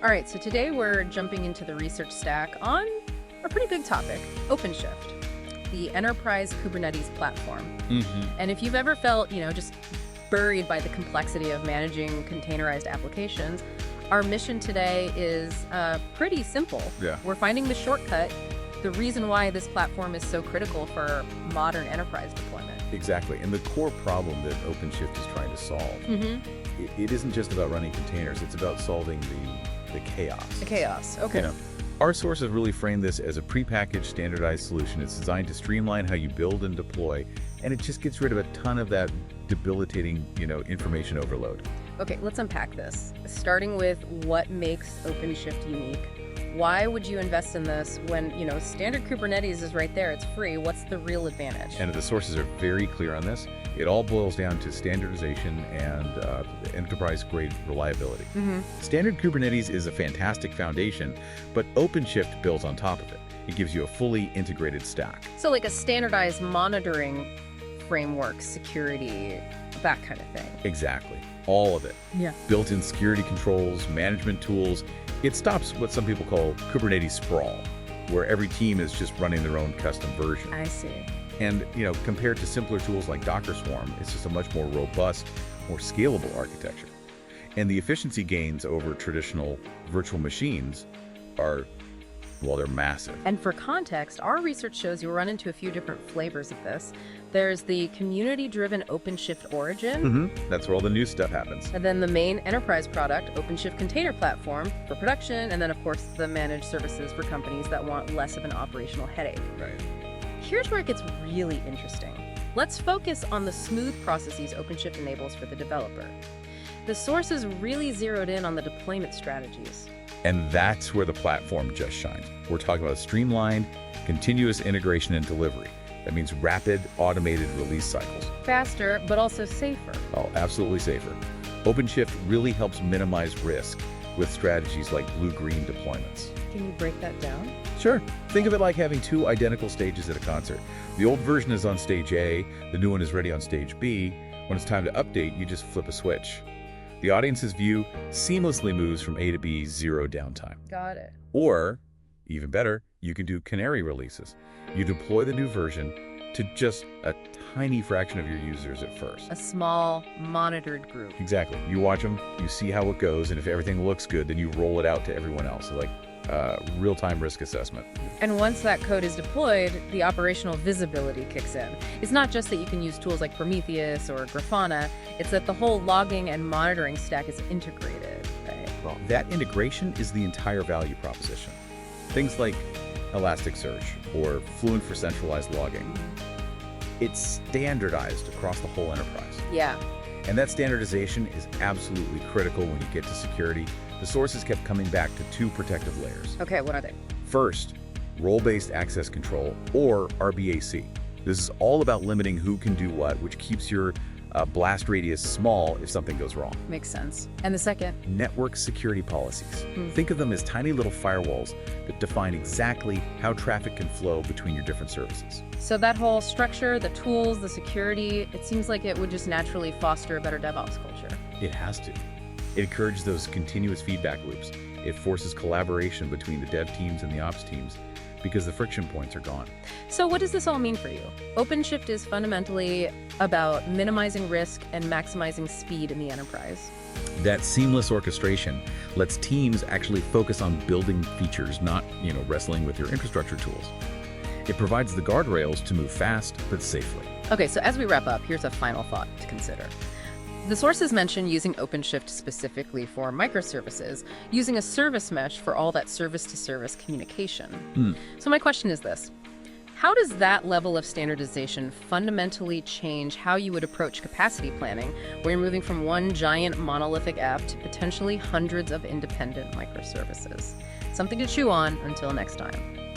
All right, so today we're jumping into the research stack on a pretty big topic, OpenShift, the enterprise Kubernetes platform. And if you've ever felt, just buried by the complexity of managing containerized applications, our mission today is pretty simple. Yeah. We're finding the shortcut, the reason why this platform is so critical for modern enterprise deployment. Exactly. And the core problem that OpenShift is trying to solve, it isn't just about running containers, it's about solving the chaos. The chaos, okay. Our source has really framed this as a prepackaged, standardized solution. It's designed to streamline how you build and deploy, and it just gets rid of a ton of that debilitating, information overload. Okay, let's unpack this. Starting with what makes OpenShift unique. Why would you invest in this when, standard Kubernetes is right there, it's free? What's the real advantage? And the sources are very clear on this. It all boils down to standardization and enterprise-grade reliability. Standard Kubernetes is a fantastic foundation, but OpenShift builds on top of it. It gives you a fully integrated stack. So like a standardized monitoring framework, security, that kind of thing. Exactly. All of it. Yeah. Built-in security controls, management tools. It stops what some people call Kubernetes sprawl, where every team is just running their own custom version. I see. And, compared to simpler tools like Docker Swarm, it's just a much more robust, more scalable architecture. And the efficiency gains over traditional virtual machines are, well, they're massive. And for context, our research shows you'll run into a few different flavors of this. There's the community-driven OpenShift origin. That's where all the new stuff happens. And then the main enterprise product, OpenShift Container Platform for production. And then, of course, the managed services for companies that want less of an operational headache. Right. Here's where it gets really interesting. Let's focus on the smooth processes OpenShift enables for the developer. The source is really zeroed in on the deployment strategies. And that's where the platform just shines. We're talking about streamlined, continuous integration and delivery. That means rapid, automated release cycles. Faster, but also safer. Oh, absolutely safer. OpenShift really helps minimize risk with strategies like blue-green deployments. Can you break that down? Sure. Think of it like having two identical stages at a concert. The old version is on stage A, the new one is ready on stage B. When it's time to update, you just flip a switch. The audience's view seamlessly moves from A to B, zero downtime. Got it. Or, even better, you can do canary releases. You deploy the new version to just a tiny fraction of your users at first. A small, monitored group. Exactly. You watch them, you see how it goes, and if everything looks good, then you roll it out to everyone else, like real-time risk assessment. And once that code is deployed, the operational visibility kicks in. It's not just that you can use tools like Prometheus or Grafana, it's that the whole logging and monitoring stack is integrated, right? Well, that integration is the entire value proposition. Things like Elasticsearch or Fluent for centralized logging. It's standardized across the whole enterprise. Yeah. And that standardization is absolutely critical when you get to security. The sources kept coming back to two protective layers. Okay, what are they? First, role-based access control, or RBAC. This is all about limiting who can do what, which keeps your blast radius small if something goes wrong. Makes sense. And the second? Network security policies. Think of them as tiny little firewalls that define exactly how traffic can flow between your different services. So that whole structure, the tools, the security, it seems like it would just naturally foster a better DevOps culture. It has to. It encourages those continuous feedback loops. It forces collaboration between the dev teams and the ops teams because the friction points are gone. So what does this all mean for you? OpenShift is fundamentally about minimizing risk and maximizing speed in the enterprise. That seamless orchestration lets teams actually focus on building features, not, wrestling with your infrastructure tools. It provides the guardrails to move fast but safely. Okay, so as we wrap up, here's a final thought to consider. The sources mention using OpenShift specifically for microservices, using a service mesh for all that service-to-service communication. So my question is this. How does that level of standardization fundamentally change how you would approach capacity planning, where you're moving from one giant monolithic app to potentially hundreds of independent microservices? Something to chew on until next time.